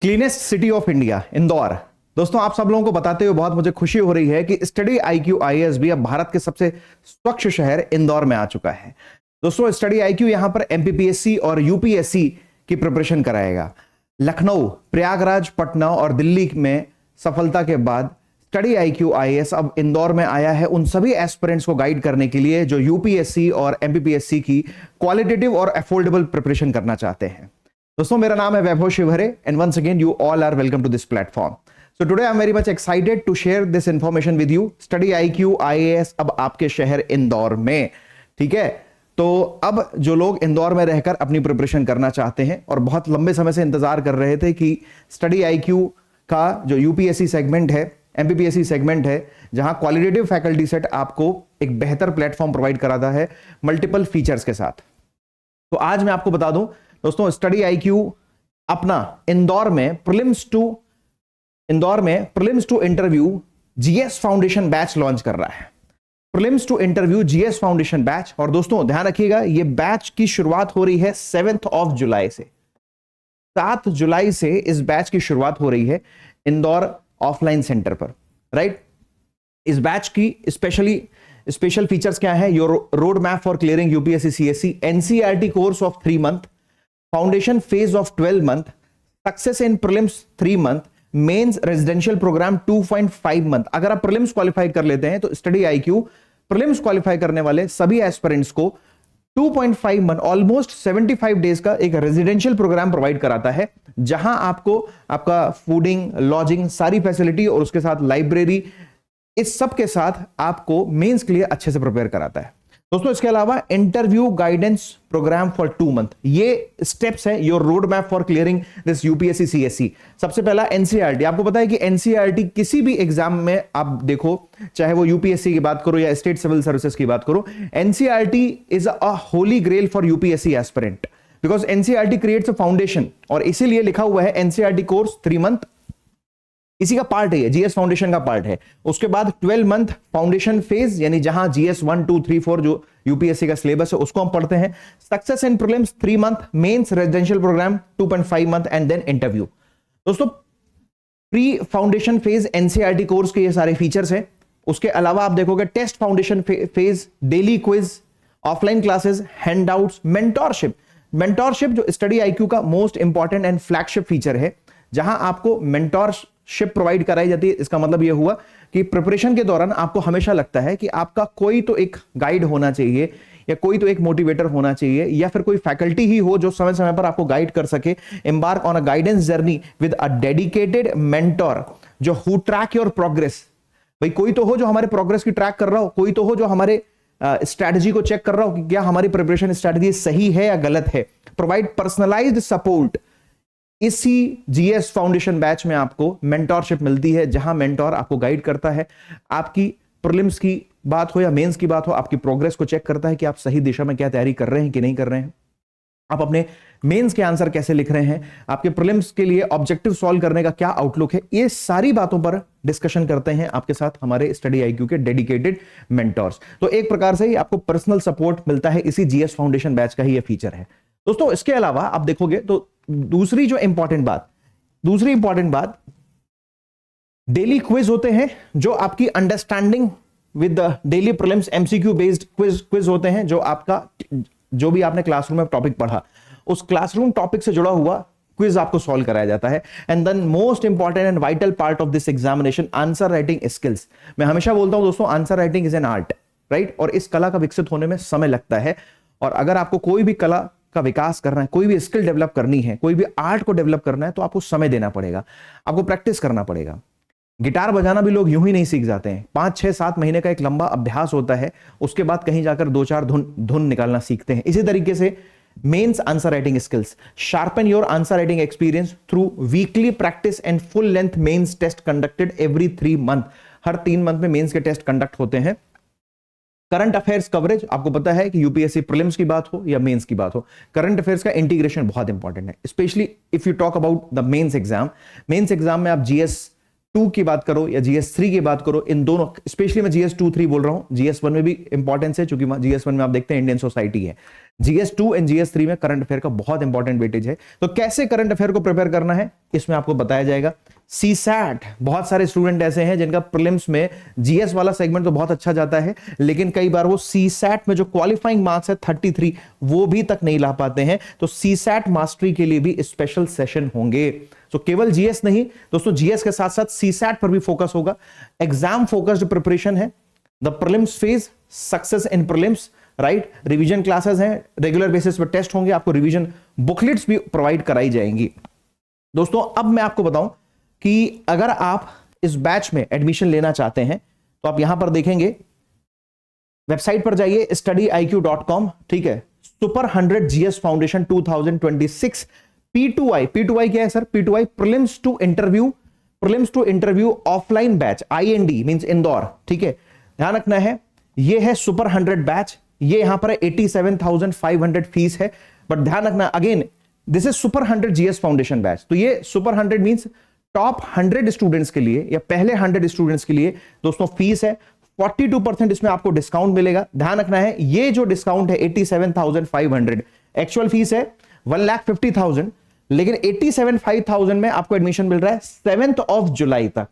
Cleanest city of India Indore. दोस्तों आप सब लोगों को बताते हुए बहुत मुझे खुशी हो रही है कि स्टडी आईक्यू आईएएस भी अब भारत के सबसे स्वच्छ शहर इंदौर में आ चुका है। दोस्तों स्टडी आईक्यू यहां पर एमपीपीएससी और यूपीएससी की प्रिपरेशन कराएगा। लखनऊ, प्रयागराज, पटना और दिल्ली में सफलता के बाद स्टडी आईक्यू आईएएस अब इंदौर में आया है उन सभी एस्पिरेंट्स को गाइड करने के लिए जो यूपीएससी और एमपीपीएससी की क्वालिटेटिव और अफोर्डेबल प्रिपरेशन करना चाहते हैं। दोस्तों मेरा नाम है Vaibhav Shivhare and once again you all are welcome to this platform. So today I am very much excited to share this information with you. Study IQ IAS अब आपके शहर इंदौर में, ठीक है। तो अब जो लोग इंदौर में रहकर अपनी प्रिपरेशन करना चाहते हैं और बहुत लंबे समय से इंतजार कर रहे थे कि स्टडी आईक्यू का जो यूपीएससी सेगमेंट है, एमपीपीएससी सेगमेंट है, जहां क्वालिटेटिव फैकल्टी सेट आपको एक बेहतर प्लेटफॉर्म प्रोवाइड कराता है मल्टीपल फीचर्स के साथ। तो आज मैं आपको बता दूं दोस्तों, स्टडी आईक्यू अपना इंदौर में prelims to interview GS foundation batch launch कर रहा है। Prelims to interview GS foundation batch. और दोस्तों ध्यान रखिएगा, यह बैच की शुरुआत हो रही है 7 जुलाई से। 7 जुलाई से इस बैच की शुरुआत हो रही है इंदौर ऑफलाइन सेंटर पर, राइट। इस बैच की स्पेशल फीचर्स क्या है? Your road map for clearing UPSC CSC, NCERT course of 3 month, foundation phase of 12 month, success in prelims 3 month, mains residential programme 2.5 month. अगर आप प्रीलिम्स क्वालिफाई कर लेते हैं तो स्टडी आईक्यू प्रीलिम्स क्वालिफाई करने वाले सभी एस्पिरेंट्स को 2.5 मंथ, ऑलमोस्ट 75 डेज का एक रेजिडेंशियल प्रोग्राम प्रोवाइड कराता है, जहां आपको आपका फूडिंग, लॉजिंग, सारी फैसिलिटी और उसके साथ लाइब्रेरी, इस सब के साथ आपको मेंस के लिए अच्छे से प्रिपेयर कराता है। दोस्तों इसके अलावा interview guidance programme for 2 month. ये स्टेप्स है your road map for clearing this UPSC CSC. सबसे पहला एनसीईआरटी। आपको पता है कि एनसीईआरटी किसी भी एग्जाम में आप देखो, चाहे वो यूपीएससी की बात करो या स्टेट सिविल सर्विसेज की बात करो, NCERT is a holy grail for UPSC aspirant because NCERT creates a foundation. और इसीलिए लिखा हुआ है एनसीईआरटी कोर्स 3 मंथ, इसी का पार्ट है, जीएस फाउंडेशन का पार्ट है। उसके बाद 12 मंथ फाउंडेशन फेज, यानी जहां जीएस 1, 2, 3, 4 जो यूपीएससी का सिलेबस है उसको हम पढ़ते हैं। Success in prelims 3 month, mains residential programme 2.5 month and then interview. दोस्तों pre foundation phase NCERT course के ये सारे फीचर्स हैं। उसके अलावा आप देखोगे test foundation phase, daily quiz, offline classes, handouts, mentorship जो स्टडी आईक्यू का most important and flagship feature है, जहां आपको मेंटोरशिप प्रोवाइड कराई जाती है। इसका मतलब यह हुआ कि प्रिपरेशन के दौरान आपको हमेशा लगता है कि आपका कोई तो एक गाइड होना चाहिए या कोई तो एक मोटिवेटर होना चाहिए या फिर कोई फैकल्टी ही हो जो समय समय पर आपको गाइड कर सके। Embark on a guidance journey with a dedicated mentor जो हु ट्रैक योर प्रोग्रेस। भाई कोई तो हो जो हमारे प्रोग्रेस की ट्रैक कर रहा हो, कोई तो हो जो हमारे स्ट्रैटेजी को चेक कर रहा हो कि क्या हमारी प्रिपरेशन स्ट्रैटेजी सही है या गलत है। Provide personalised support. इसी जीएस फाउंडेशन बैच में आपको मेंटोरशिप मिलती है, जहां मेंटोर आपको गाइड करता है। आपकी प्रीलिम्स की बात हो या मेंस की बात हो, आपकी प्रोग्रेस को चेक करता है कि आप सही दिशा में क्या तैयारी कर रहे हैं कि नहीं कर रहे हैं, आप अपने मेंस के आंसर कैसे लिख रहे हैं, आपके प्रीलिम्स के लिए ऑब्जेक्टिव सॉल्व करने का क्या आउटलुक है। ये सारी बातों पर डिस्कशन करते हैं आपके साथ हमारे स्टडी आईक्यू के डेडिकेटेड मेंटोर्स। तो एक प्रकार से ही आपको पर्सनल सपोर्ट मिलता है, इसी जीएस फाउंडेशन बैच का ही ये फीचर है। दोस्तों इसके अलावा आप देखोगे तो दूसरी इंपॉर्टेंट बात, डेली क्विज होते हैं जो आपकी understanding with the daily prelims MCQ based quiz होते हैं, जो भी आपने क्लासरूम में टॉपिक पढ़ा उस क्लासरूम टॉपिक से जुड़ा हुआ क्विज आपको सॉल्व कराया जाता है। And then most important and vital part of this examination, answer writing skills. मैं हमेशा बोलता हूं दोस्तों, answer writing is an art, right. और इस कला का विकसित होने में समय लगता है। और अगर आपको कोई भी कला का विकास करना है, कोई भी स्किल डेवलप करनी है, कोई भी आर्ट को डेवलप करना है, तो आपको समय देना पड़ेगा, आपको प्रैक्टिस करना पड़ेगा। गिटार बजाना भी लोग यूं ही नहीं सीख जाते हैं, 5, 6, 7 महीने का एक लंबा अभ्यास होता है, उसके बाद कहीं जाकर 2-4 धुन निकालना सीखते हैं। इसी तरीके से mains answer writing skills, sharpen your answer writing experience through weekly practice and full length mains test conducted every 3 month. हर 3 मंथ में मेंस के टेस्ट कंडक्ट होते हैं। करंट अफेयर्स कवरेज, आपको पता है कि यूपीएससी प्रीलिम्स की बात हो या मेंस की बात हो, करंट अफेयर्स का इंटीग्रेशन बहुत इंपॉर्टेंट है, specially if you talk about the mains exam में आप जीएस 2 की बात करो या GS3 की बात करो, इन दोनों, स्पेशली मैं GS2 3 बोल रहा हूं, GS1 में भी इंपॉर्टेंस है, क्योंकि GS1 में आप देखते हैं इंडियन सोसाइटी है, GS2 एंड GS3 में करंट अफेयर का बहुत इंपॉर्टेंट वेटेज है। तो कैसे करंट अफेयर को प्रिपेयर करना है इसमें आपको बताया जाएगा। CSAT, बहुत सारे स्टूडेंट ऐसे हैं जिनका प्रीलिम्स में GS वाला सेगमेंट तो बहुत अच्छा जाता है, लेकिन कई बार वो CSAT में जो क्वालिफाइंग मार्क्स है 33 वो भी तक नहीं ला पाते हैं। तो CSAT मास्टरी के लिए भी स्पेशल सेशन होंगे। तो केवल GS नहीं दोस्तों, GS के साथ साथ CSAT पर भी फोकस होगा। एग्जाम फोकस्ड प्रिपरेशन है, the prelims phase, success in prelims, right. Revision classes हैं, रेगुलर बेसिस पर टेस्ट होंगे, आपको रिवीजन बुकलेट्स भी प्रोवाइड कराई जाएंगी। दोस्तों अब मैं आपको बताऊं कि अगर आप इस बैच में एडमिशन लेना चाहते हैं तो आप यहां पर देखेंगे, वेबसाइट पर जाइए studyiq.com, ठीक है। Super 100 GS foundation 2026 P2I, P2I क्या है sir? P2I prelims to interview offline batch, IND means Indore, ठीक है। ध्यान रखना है, ये है सुपर 100 बैच, ये यहां पर 87,500 फीस है। बट ध्यान रखना, again this is super 100 GS foundation batch. तो ये सुपर 100 मींस टॉप 100 स्टूडेंट्स के लिए या पहले 100 स्टूडेंट्स के लिए दोस्तों फीस है। 42% इसमें आपको डिस्काउंट मिलेगा। ध्यान रखना है, ये जो डिस्काउंट है 87,500, एक्चुअल फीस है 1,50,000, लेकिन 87,500 में आपको एडमिशन मिल रहा है 7 जुलाई तक।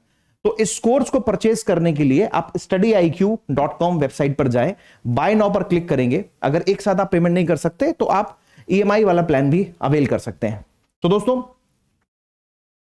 तो इस कोर्स को परचेज करने के लिए आप studyiq.com वेबसाइट पर जाएं, बाय नाउ पर क्लिक करेंगे। अगर एक साथ आप पेमेंट नहीं कर सकते तो आप EMI वाला प्लान भी अवेल कर सकते हैं। तो दोस्तों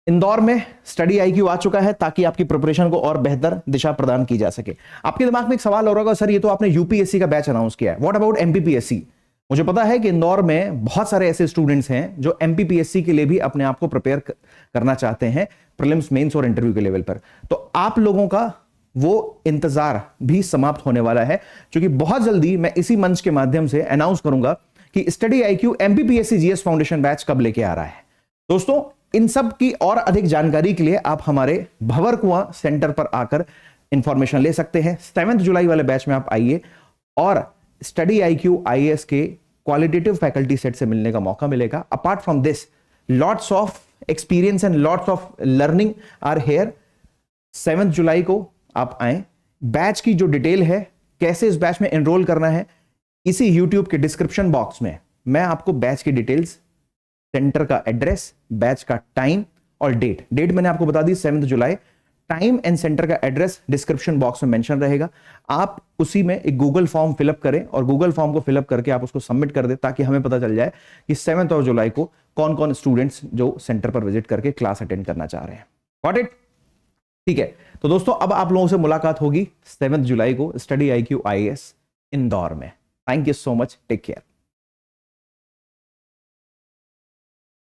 इंदौर में StudyIQ आ चुका है ताकि आपकी प्रिपरेशन को और बेहतर दिशा प्रदान की जा सके। आपके दिमाग में एक सवाल हो रहा होगा, सर ये तो आपने UPSC का बैच अनाउंस किया है, व्हाट अबाउट MPPSC? मुझे पता है कि इंदौर में बहुत सारे ऐसे स्टूडेंट्स हैं जो MPPSC के लिए भी अपने आप को प्रिपेयर करना चाहते हैं, प्रीलिम्स, मेंस और इंटरव्यू के लेवल पर। तो आप लोगों का वो इंतजार भी समाप्त होने वाला है, क्योंकि बहुत जल्दी मैं इसी मंच के माध्यम से अनाउंस करूंगा कि StudyIQ MPPSC GS foundation batch कब लेके आ रहा है। दोस्तों इन सब की और अधिक जानकारी के लिए आप हमारे भंवर कुआं सेंटर पर आकर इंफॉर्मेशन ले सकते हैं। 7 जुलाई वाले बैच में आप आइए और StudyIQ IAS के क्वालिटेटिव फैकल्टी सेट से मिलने का मौका मिलेगा। Apart from this, lots of experience and lots of learning are here. 7 जुलाई को आप आए। बैच की जो डिटेल है, कैसे इस बैच में एनरोल करना है, इसी यूट्यूब के डिस्क्रिप्शन बॉक्स में मैं आपको बैच की डिटेल्स, सेंटर का एड्रेस, बैच का टाइम और डेट मैंने आपको बता दी 7 जुलाई। टाइम एंड सेंटर का एड्रेस डिस्क्रिप्शन बॉक्स में मेंशन रहेगा। आप उसी में एक गूगल फॉर्म फिलअप करें और गूगल फॉर्म को फिलअप करके आप उसको सबमिट कर दें, ताकि हमें पता चल जाए कि 7 जुलाई को कौन कौन स्टूडेंट्स जो सेंटर पर विजिट करके क्लास अटेंड करना चाह रहे हैं। Got it? ठीक है। तो दोस्तों अब आप लोगों से मुलाकात होगी 7 जुलाई को StudyIQ IAS इंदौर में। Thank you so much, take care.